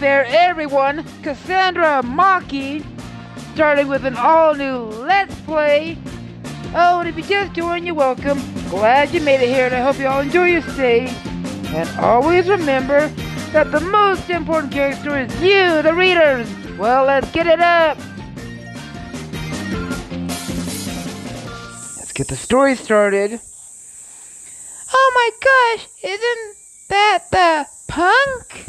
there, everyone! Cassandra Maki, starting with an all-new Let's Play. Oh, and if you just joined, you're welcome. Glad you made it here, and I hope you all enjoy your stay. And always remember that the most important character is you, the readers. Well, let's get it up. Let's get the story started. Oh my gosh, isn't that the punk?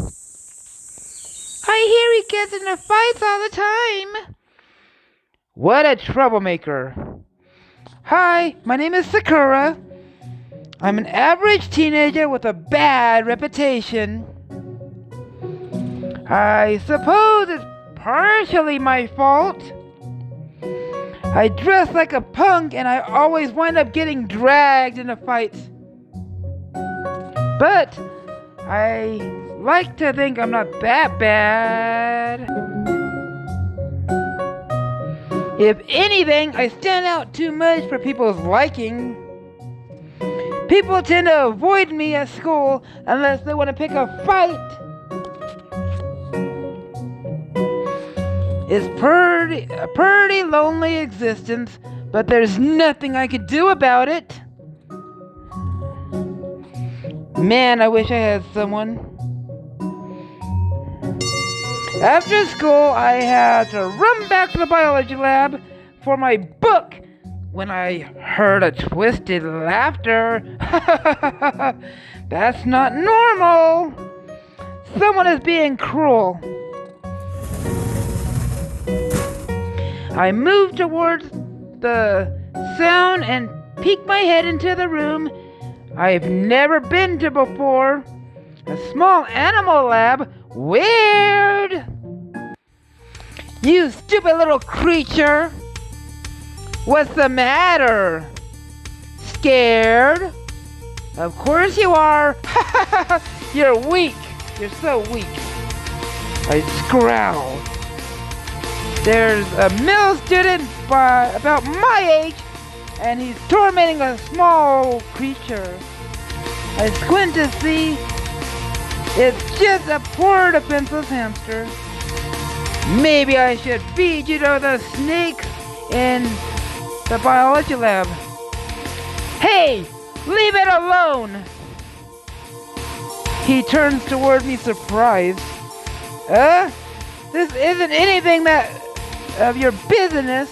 I hear he gets into fights all the time. What a troublemaker. Hi, my name is Sakura. I'm an average teenager with a bad reputation. I suppose it's partially my fault. I dress like a punk and I always wind up getting dragged into fights. But I like to think I'm not that bad. If anything, I stand out too much for people's liking. People tend to avoid me at school unless they want to pick a fight. It's a pretty lonely existence, but there's nothing I could do about it. Man, I wish I had someone. After school, I had to run back to the biology lab for my book when I heard a twisted laughter. That's not normal. Someone is being cruel. I moved towards the sound and peeked my head into the room I've never been to before. A small animal lab. Weird! You stupid little creature! What's the matter? Scared? Of course you are! You're weak! You're so weak! I scowl. There's a middle student about my age, and he's tormenting a small creature. I squint to see it's just a poor defenseless hamster. Maybe I should feed you to the snakes in the biology lab. Hey, leave it alone! He turns toward me surprised. This isn't anything of your business.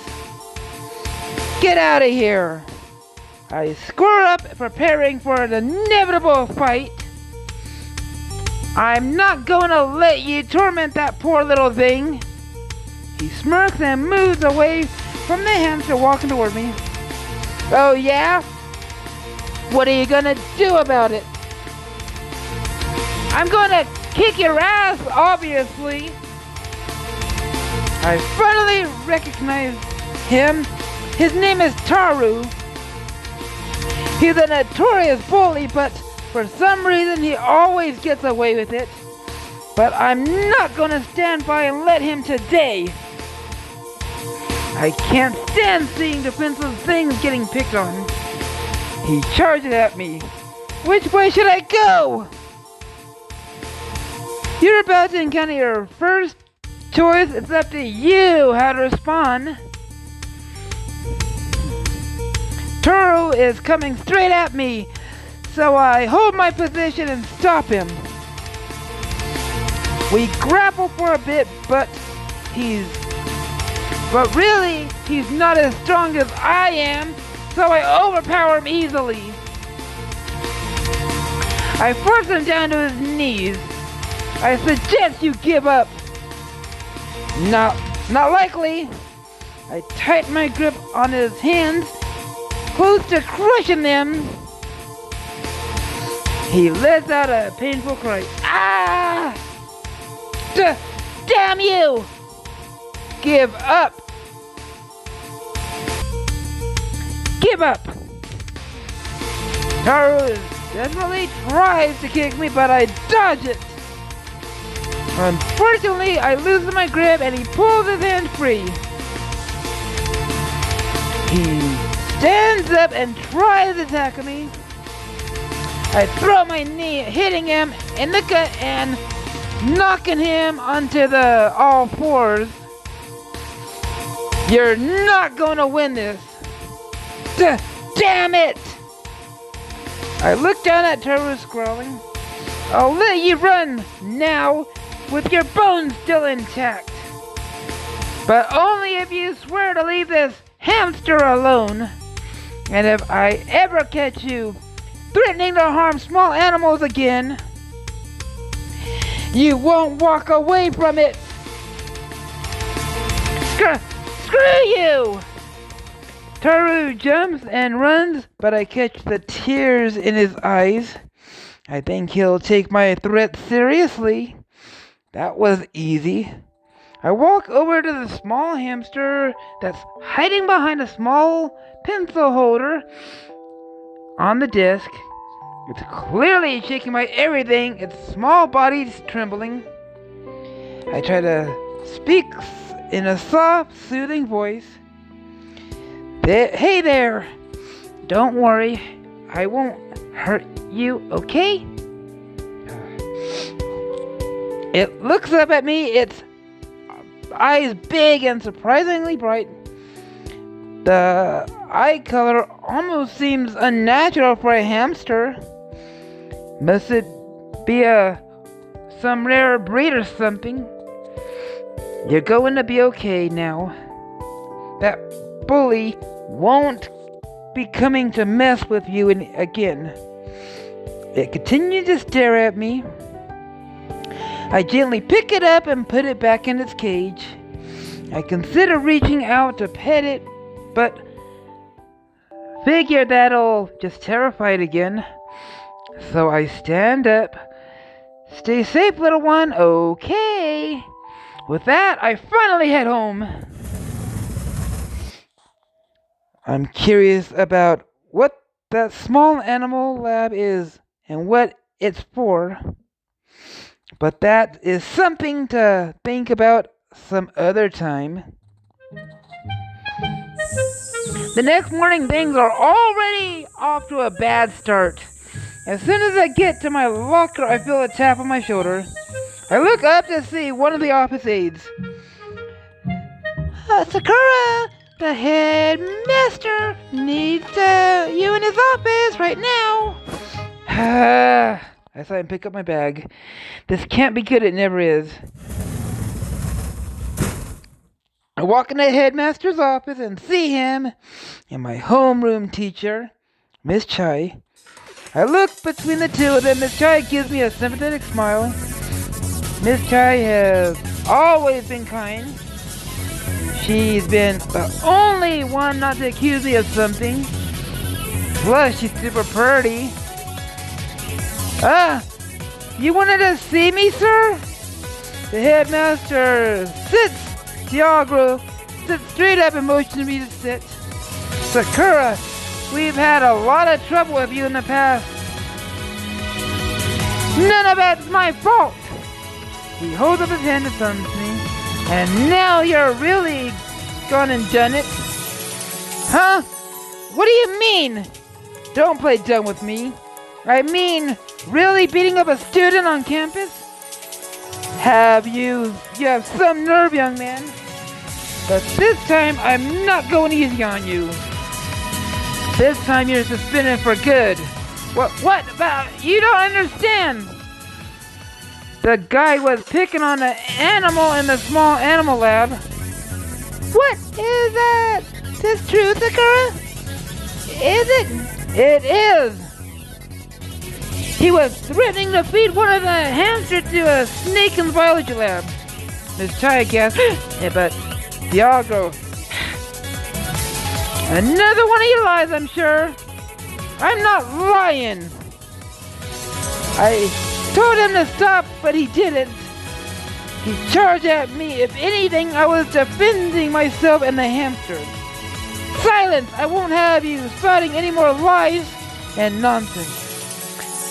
Get out of here. I square up, preparing for an inevitable fight. I'm not going to let you torment that poor little thing. He smirks and moves away from the hamster, walking toward me. Oh yeah? What are you going to do about it? I'm going to kick your ass, obviously. I finally recognize him. His name is Taru. He's a notorious bully, but for some reason he always gets away with it. But I'm not gonna stand by and let him today. I can't stand seeing defenseless things getting picked on. He charges at me. Which way should I go? You're about to encounter your first choice. It's up to you how to respond. Toro is coming straight at me, so I hold my position and stop him. We grapple for a bit, but really, he's not as strong as I am, so I overpower him easily. I force him down to his knees. I suggest you give up. Not likely. I tighten my grip on his hands, close to crushing them. He lets out a painful cry. Ah! Damn you! Give up! Give up! Taru desperately tries to kick me, but I dodge it. Unfortunately, I lose my grip and he pulls his hand free. He stands up and tries to tackle me. I throw my knee, hitting him in the gut and knocking him onto the all fours. You're not gonna win this. Damn it! I looked down at Toru scrawling. I'll let you run now with your bones still intact. But only if you swear to leave this hamster alone. And if I ever catch you threatening to harm small animals again, you won't walk away from it. Screw you! Toru jumps and runs, but I catch the tears in his eyes. I think he'll take my threat seriously. That was easy. I walk over to the small hamster that's hiding behind a small pencil holder on the desk. It's clearly shaking my everything, its small body's trembling. I try to speak in a soft, soothing voice. Hey there! Don't worry, I won't hurt you, okay? It looks up at me, its eyes big and surprisingly bright. The eye color almost seems unnatural for a hamster. Must it be some rare breed or something? You're going to be okay now. That bully won't be coming to mess with you again. It continued to stare at me. I gently pick it up and put it back in its cage. I consider reaching out to pet it, but figure that'll just terrify it again. So I stand up. Stay safe, little one. Okay. With that, I finally head home. I'm curious about what that small animal lab is and what it's for. But that is something to think about some other time. The next morning, things are already off to a bad start. As soon as I get to my locker, I feel a tap on my shoulder. I look up to see one of the office aides. Sakura, the headmaster needs you in his office right now. I sigh and pick up my bag. This can't be good, it never is. I walk in the headmaster's office and see him and my homeroom teacher, Miss Chai. I look between the two of them. Miss Chai gives me a sympathetic smile. Miss Chai has always been kind. She's been the only one not to accuse me of something. Plus, she's super pretty. You wanted to see me, sir? The headmaster sits. Tiagro sits straight up and motions me to sit. Sakura, we've had a lot of trouble with you in the past. None of it's my fault. He holds up his hand and thumbs me. And now you're really gone and done it. Huh? What do you mean? Don't play dumb with me. I mean, really beating up a student on campus? You have some nerve, young man. But this time, I'm not going easy on you. This time you're suspended for good. What about? You don't understand. The guy was picking on an animal in the small animal lab. What is that? Is this true, Sakura? Is it? It is. He was threatening to feed one of the hamsters to a snake in the biology lab. Miss Chai gasped. Yeah, but Diago. Another one of your lies, I'm sure. I'm not lying. I told him to stop, but he didn't. He charged at me. If anything, I was defending myself and the hamster. Silence! I won't have you spouting any more lies and nonsense.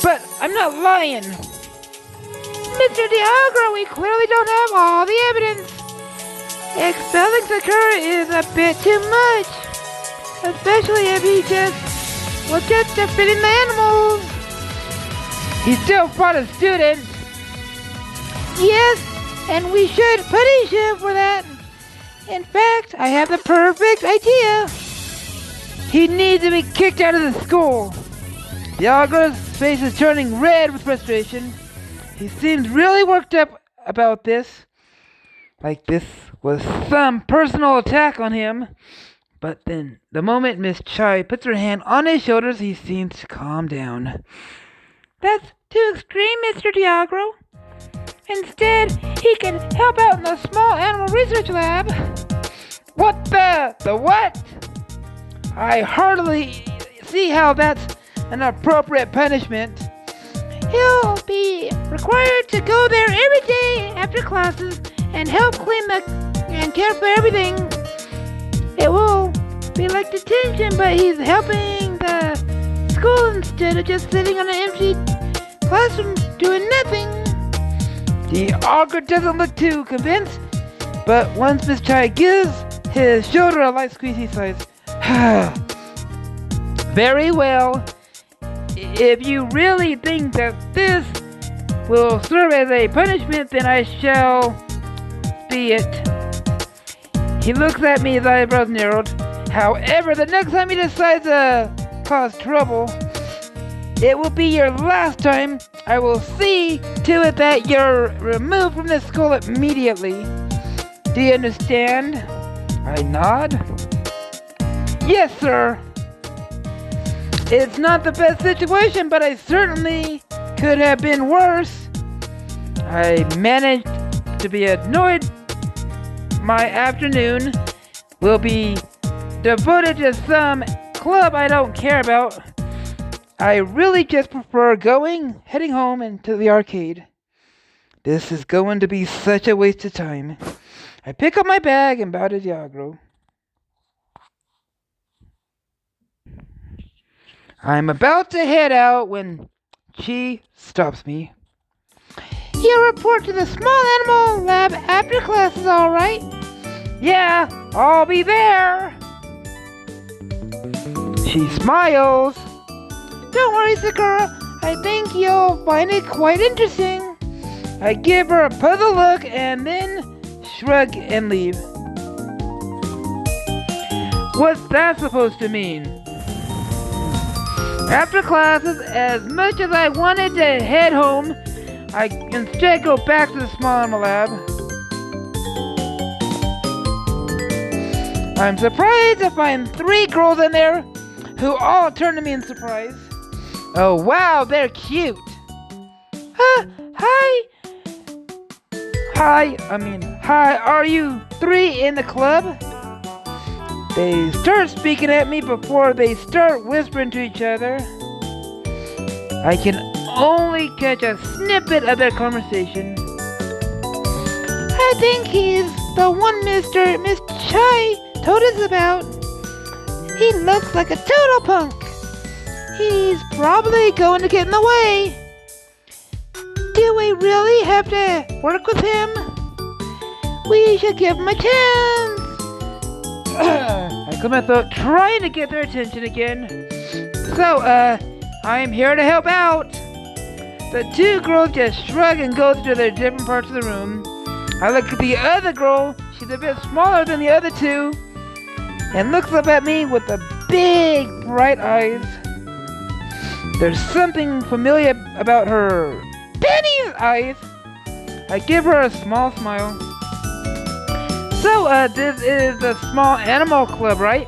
But I'm not lying. Mr. Diago, we clearly don't have all the evidence. Expelling Sakura is a bit too much. Especially if he was just defeating the animals. He still fought a student. Yes, and we should punish him for that. In fact, I have the perfect idea. He needs to be kicked out of the school. Diago's face is turning red with frustration. He seems really worked up about this, like this was some personal attack on him. But then, the moment Miss Chai puts her hand on his shoulders, he seems to calm down. That's too extreme, Mr. Diagro. Instead, he can help out in the small animal research lab. What the what? I hardly see how that's an appropriate punishment. He'll be required to go there every day after classes and help clean and care for everything. It will be like detention, but he's helping the school instead of just sitting on an empty classroom doing nothing. The augur doesn't look too convinced, but once Miss Chai gives his shoulder a light squeeze, he sighs. Very well. If you really think that this will serve as a punishment, then I shall be it. He looks at me, his eyebrows narrowed. However, the next time he decides to cause trouble, it will be your last time. I will see to it that you're removed from this school immediately. Do you understand? I nod. Yes, sir. It's not the best situation, but I certainly could have been worse. I managed to be annoyed. My afternoon will be devoted to some club I don't care about. I really just prefer heading home and to the arcade. This is going to be such a waste of time. I pick up my bag and bow to Diagro. I'm about to head out when she stops me. You'll report to the small animal lab after classes, all right? Yeah, I'll be there. She smiles. Don't worry, Sakura. I think you'll find it quite interesting. I give her a puzzled look and then shrug and leave. What's that supposed to mean? After classes, as much as I wanted to head home, I instead go back to the small animal lab. I'm surprised to find 3 girls in there who all turn to me in surprise. Oh wow, they're cute. Hi, are you 3 in the club? They start speaking at me before they start whispering to each other. I can only catch a snippet of their conversation. I think he's the one Miss Chai told us about. He looks like a total punk. He's probably going to get in the way. Do we really have to work with him? We should give him a chance. I clear my throat, trying to get their attention again. So, I'm here to help out. The 2 girls just shrug and go to their different parts of the room. I look at the other girl. She's a bit smaller than the other 2 and looks up at me with the big, bright eyes. There's something familiar about her penny eyes. I give her a small smile. So, this is the small animal club, right?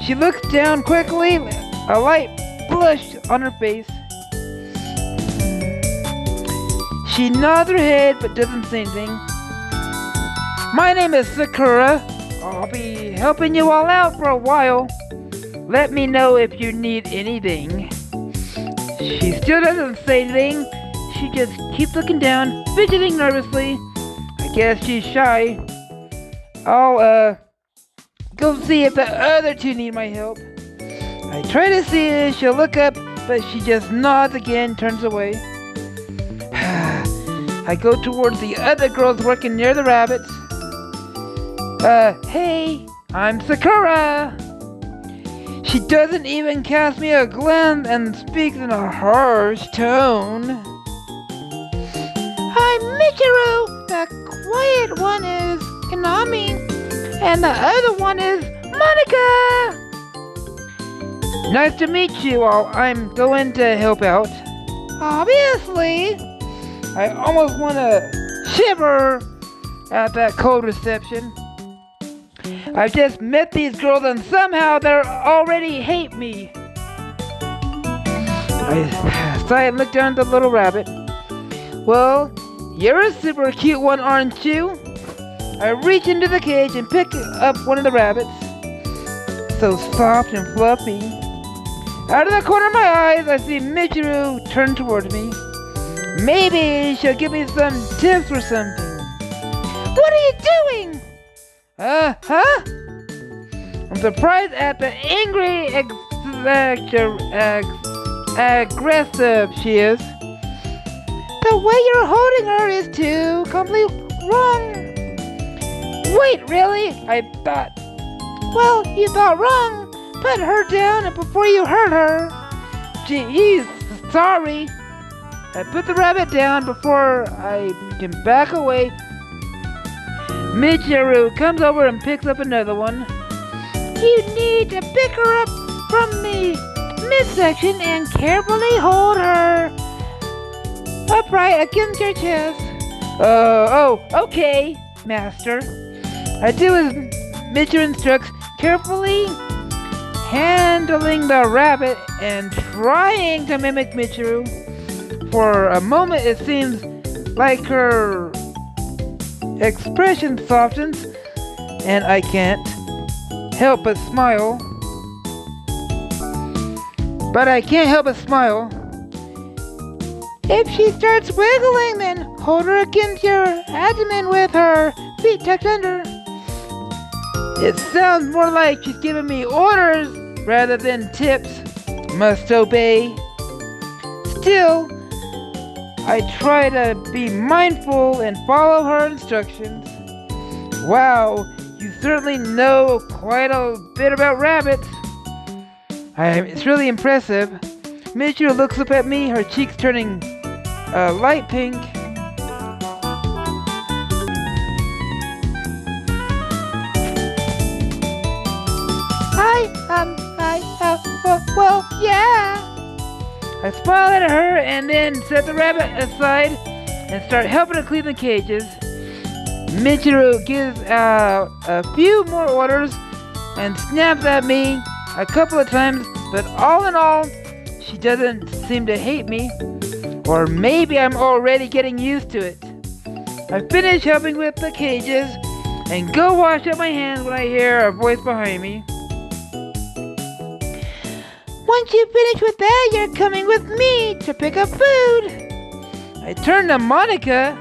She looks down quickly, a light blush on her face. She nods her head but doesn't say anything. My name is Sakura. I'll be helping you all out for a while. Let me know if you need anything. She still doesn't say anything. She just keeps looking down, fidgeting nervously. I guess she's shy. I'll, go see if the other 2 need my help. I try to see if she'll look up, but she just nods again, turns away. I go towards the other girls working near the rabbits. Hey, I'm Sakura. She doesn't even cast me a glance and speaks in a harsh tone. I Michiru! The quiet one is Konami, and the other one is Monica! Nice to meet you all. I'm going to help out. Obviously. I almost want to shiver at that cold reception. I've just met these girls and somehow they already hate me. I sigh and look down at the little rabbit. Well, you're a super cute one, aren't you? I reach into the cage and pick up one of the rabbits. So soft and fluffy. Out of the corner of my eyes, I see Michiru turn towards me. Maybe she'll give me some tips or something. What are you doing? Huh? I'm surprised at the angry, aggressive she is. The way you're holding her is too completely wrong. Wait, really? I thought. Well, you thought wrong. Put her down before you hurt her. Jeez, sorry. I put the rabbit down before I can back away. Michiru comes over and picks up another one. You need to pick her up from the midsection and carefully hold her upright against your chest. Okay, master. I do as Michiru instructs, carefully handling the rabbit and trying to mimic Michiru. For a moment, it seems like her expression softens, and I can't help but smile. If she starts wiggling, then hold her against your abdomen with her feet tucked under. It sounds more like she's giving me orders rather than tips. Must obey. Still, I try to be mindful and follow her instructions. Wow, you certainly know quite a bit about rabbits. It's really impressive. Michiru looks up at me, her cheeks turning light pink. Well, yeah. I smile at her and then set the rabbit aside and start helping her clean the cages. Michiru gives out a few more orders and snaps at me a couple of times, but all in all, she doesn't seem to hate me. Or maybe I'm already getting used to it. I finish helping with the cages and go wash up my hands when I hear a voice behind me. Once you finish with that, you're coming with me to pick up food. I turn to Monica.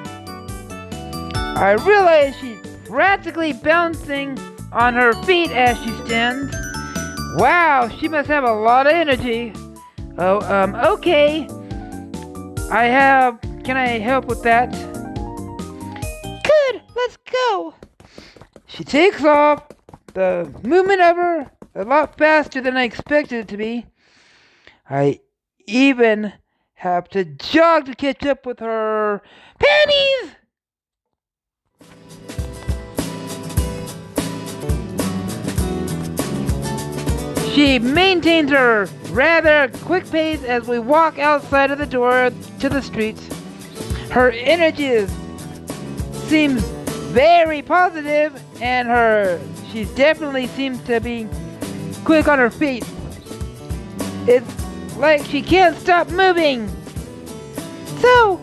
I realize she's practically bouncing on her feet as she stands. Wow, she must have a lot of energy. Okay. Can I help with that? Good, let's go. She takes off, the movement of her a lot faster than I expected it to be. I even have to jog to catch up with her panties! She maintains her rather quick pace as we walk outside of the door to the streets. Her energy seems very positive, and she definitely seems to be quick on her feet. It's like she can't stop moving. So,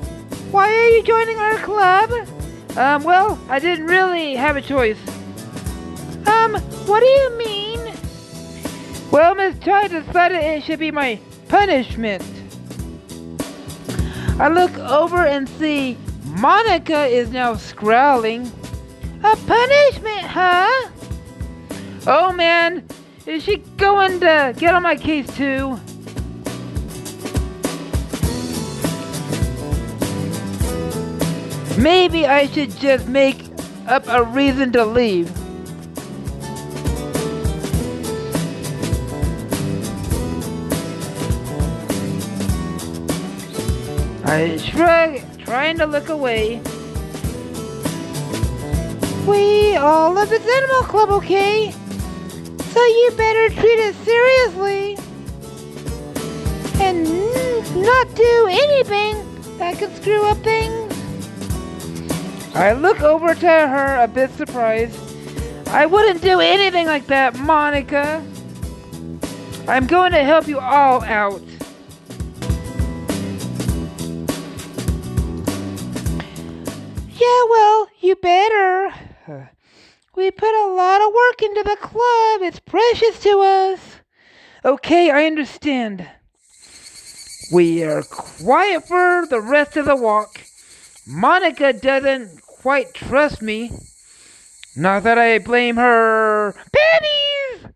why are you joining our club? Well, I didn't really have a choice. What do you mean? Well, Miss Chai decided it should be my punishment. I look over and see Monica is now scowling. A punishment, huh? Oh man, is she going to get on my case too? Maybe I should just make up a reason to leave. I shrug, trying to look away. We all love this animal club, okay? So you better treat it seriously. And not do anything that could screw up things. I look over to her a bit surprised. I wouldn't do anything like that, Monica. I'm going to help you all out. Yeah, well, you better. We put a lot of work into the club. It's precious to us. Okay, I understand. We are quiet for the rest of the walk. Monica doesn't quite trust me. Not that I blame her. Pennies!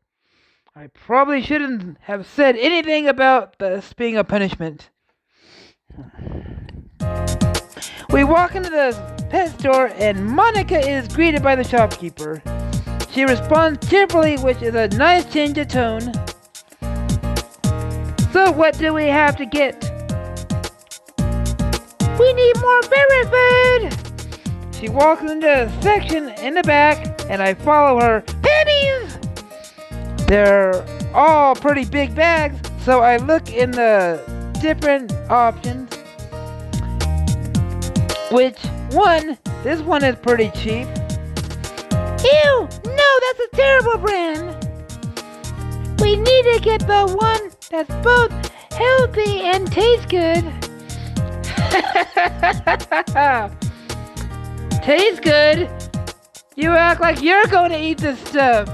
I probably shouldn't have said anything about this being a punishment. We walk into the pet store and Monica is greeted by the shopkeeper. She responds cheerfully, which is a nice change of tone. So what do we have to get? We need more berry food! She walks into a section in the back and I follow her. Pennies! They're all pretty big bags, so I look in the different options. Which one? This one is pretty cheap. Ew! No, that's a terrible brand! We need to get the one that's both healthy and tastes good. Tastes good? You act like you're going to eat this stuff.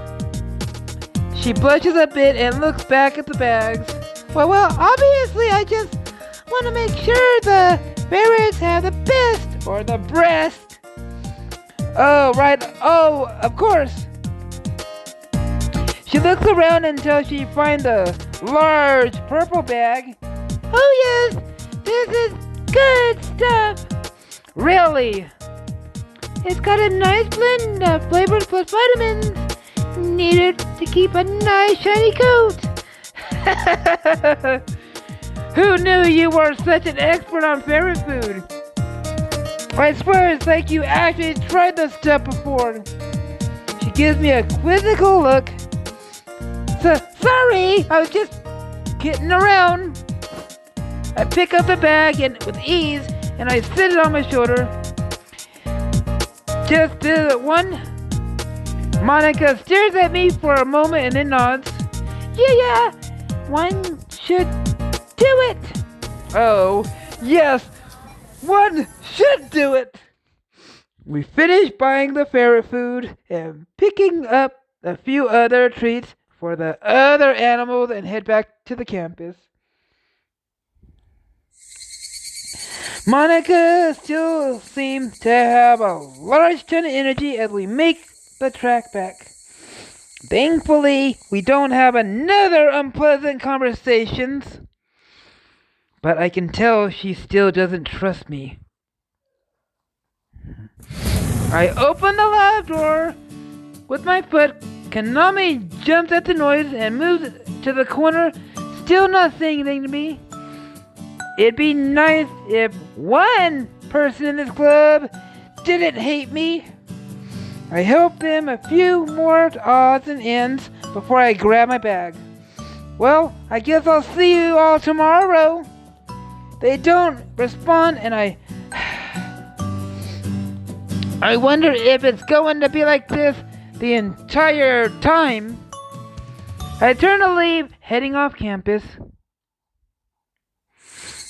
She blushes a bit and looks back at the bags. Well, obviously I just want to make sure the berries have the best or the breast. Oh, right. Oh, of course. She looks around until she finds a large purple bag. Oh yes, this is good stuff. Really? It's got a nice blend of flavors plus vitamins needed to keep a nice shiny coat. Who knew you were such an expert on fairy food? I swear it's like you actually tried this stuff before. She gives me a quizzical look. Sorry, I was just getting around. I pick up the bag and with ease and I sit it on my shoulder. Just the one. Monica stares at me for a moment and then nods. Yeah, one should do it. Oh, yes, one should do it. We finish buying the ferret food and picking up a few other treats for the other animals and head back to the campus. Monica still seems to have a large ton of energy as we make the track back. Thankfully, we don't have another unpleasant conversations. But I can tell she still doesn't trust me. I open the lab door with my foot. Kanami jumps at the noise and moves to the corner, still not saying anything to me. It'd be nice if one person in this club didn't hate me. I help them a few more odds and ends before I grab my bag. Well, I guess I'll see you all tomorrow. They don't respond and I wonder if it's going to be like this the entire time. I turn to leave, heading off campus.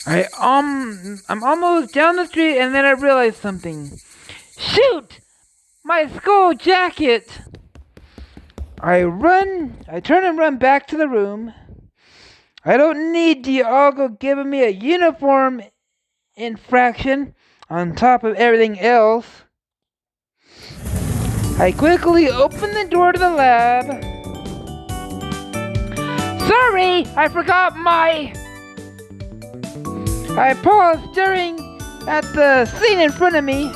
I'm almost down the street and then I realize something. Shoot! My skull jacket! I turn and run back to the room. I don't need Diogo giving me a uniform infraction on top of everything else. I quickly open the door to the lab. Sorry, I forgot my... I pause, staring at the scene in front of me.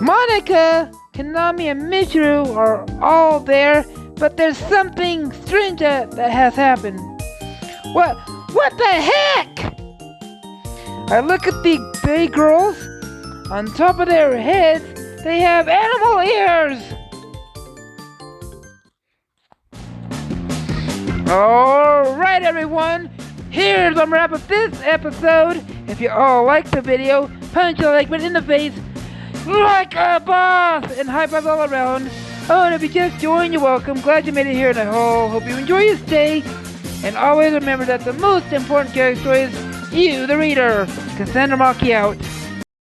Monica, Kanami, and Michiru are all there, but there's something strange that has happened. What the heck? I look at the big girls. On top of their heads, They have animal ears. Alright everyone, here's a wrap of this episode. If you all liked the video, punch the like button in the face like a boss and high fives all around. Oh, and if you just joined, you're welcome. Glad you made it here, and I hope you enjoy your stay. And always remember that the most important character is you, the reader. Cassandra Maki out.